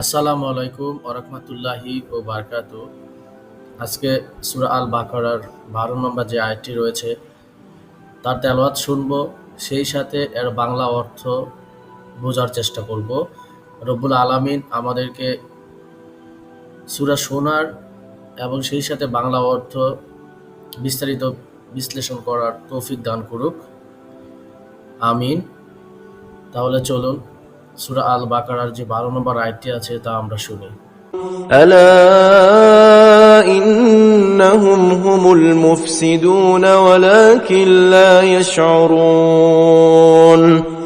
আসসালামু আলাইকুম ওরহমতুল্লাহি ও বারকাতু। আজকে সূরা আল বাকারার ১২ নম্বর যে আয়াতটি রয়েছে তার তেলাওয়াত শুনবো, সেই সাথে এর বাংলা অর্থ বোঝার চেষ্টা করব। রব্বুল আলামিন আমাদেরকে সূরা শোনার এবং সেই সাথে বাংলা অর্থ বিস্তারিত বিশ্লেষণ করার তৌফিক দান করুক, আমিন। তাহলে চলুন সূরা আল বাকারার যে ১২ নম্বর আয়াতটি আছে তা আমরা শুনি। ألا إنهم هم المفسدون ولكن لا يشعرون।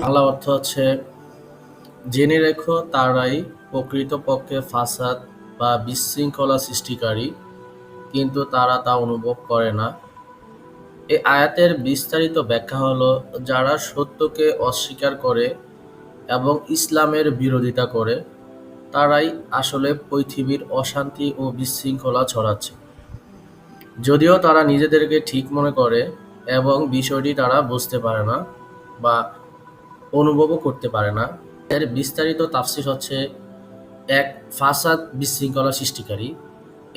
বাংলা অর্থ হচ্ছে, জেনে রেখো তারাই প্রকৃতপক্ষে ফাসাদ বা বিশৃঙ্খলা সৃষ্টিকারী, কিন্তু তারা তা অনুভব করে না। এই আয়াতের বিস্তারিত ব্যাখ্যা হলো, যারা সত্যকে অস্বীকার করে এবং ইসলামের বিরোধিতা করে তারাই আসলে পৃথিবীর অশান্তি ও বিশৃঙ্খলা ছড়াচ্ছে, যদিও তারা নিজেদেরকে ঠিক মনে করে এবং বিষয়টি তারা বুঝতে পারে না বা অনুভবও করতে পারে না। এর বিস্তারিত তাফসীর হচ্ছে, এক, ফাসাদ বিশৃঙ্খলা সৃষ্টিকারী।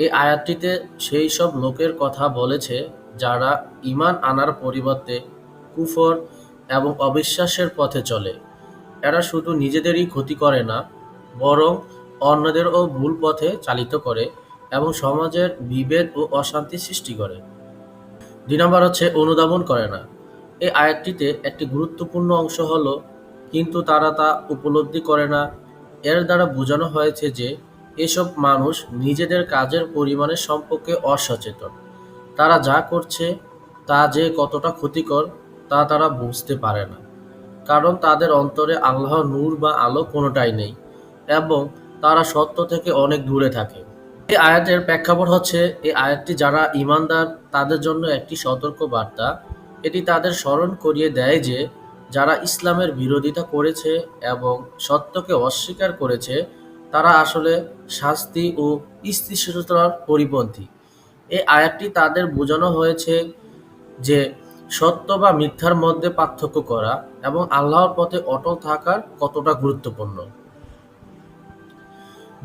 এই আয়াতটিতে সেই সব লোকের কথা বলেছে যারা ঈমান আনার পরিবর্তে কুফর এবং অবিশ্বাসের পথে চলে। এরা শুধু নিজেদেরই ক্ষতি করে না, বরং অন্যদেরও ভুল পথে চালিত করে এবং সমাজের বিভেদ ও অশান্তি সৃষ্টি করে। ২ নম্বর হচ্ছে অনুধাবন করে না। এই আয়াতটিতে একটি গুরুত্বপূর্ণ অংশ হলো, কিন্তু তারা তা উপলব্ধি করে না। এর দ্বারা বোঝানো হয়েছে যে এসব মানুষ নিজেদের কাজের পরিমাণের সম্পর্কে অসচেতন। তারা যা করছে তা যে কতটা ক্ষতিকর তা তারা বুঝতে পারে না, কারণ তাদের অন্তরে আল্লাহর নূর বা আলো কোনোটাই নেই এবং তারা সত্য থেকে অনেক দূরে থাকে। এই আয়াতের প্রেক্ষাপট হচ্ছে, এই আয়াতটি যারা ঈমানদার তাদের জন্য একটি সতর্ক বার্তা। এটি তাদের স্মরণ করিয়ে দেয় যে যারা ইসলামের বিরোধিতা করেছে এবং সত্যকে অস্বীকার করেছে তারা আসলে শাস্তি ও স্থিতিশীলতার পরিপন্থী। এই আয়াতটি তাদের বোঝানো হয়েছে যে সত্য বা মিথ্যার মধ্যে পার্থক্য করা এবং আল্লাহর পথে অটল থাকার কতটা গুরুত্বপূর্ণ।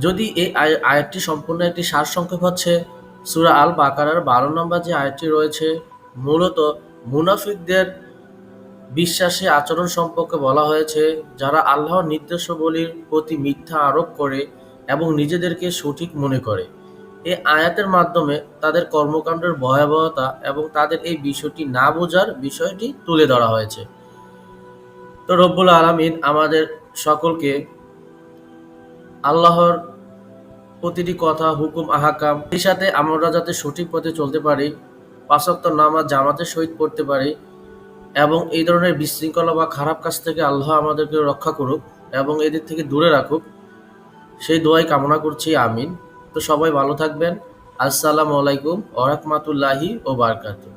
যদি এই আয়াতটি সম্পূর্ণ একটি সারসংক্ষেপ হচ্ছে, সূরা আল বাকারার ১২ নম্বর যে আয়াতটি রয়েছে মূলত মুনাফিকদের বিশ্বাসী আচরণ সম্পর্কে বলা হয়েছে, যারা আল্লাহর নির্দেশাবলীর প্রতি মিথ্যা আরোপ করে এবং নিজেদেরকে সঠিক মনে করে। এই আয়াতের মাধ্যমে তাদের কর্মকাণ্ডের ভয়াবহতা এবং তাদের এই বিষয়টি না বোঝার বিষয়টি তুলে ধরা হয়েছে। তো রব্বুল আলামিন আমাদের সকলকে আল্লাহর প্রতিটি কথা, হুকুম, আহকাম, সেই সাথে আমরা যাতে সঠিক পথে চলতে পারি, ৫ ওয়াক্ত নামাজ জামাতের সহিত পড়তে পারি এবং এই ধরনের বিশৃঙ্খলা বা খারাপ কাজ থেকে আল্লাহ আমাদেরকে রক্ষা করুক এবং এদের থেকে দূরে রাখুক, সেই দোয়াই কামনা করছি, আমিন। তো সবাই ভালো থাকবেন। আসসালামু আলাইকুম ওয়া রাহমাতুল্লাহি ওয়া বারাকাতুহু।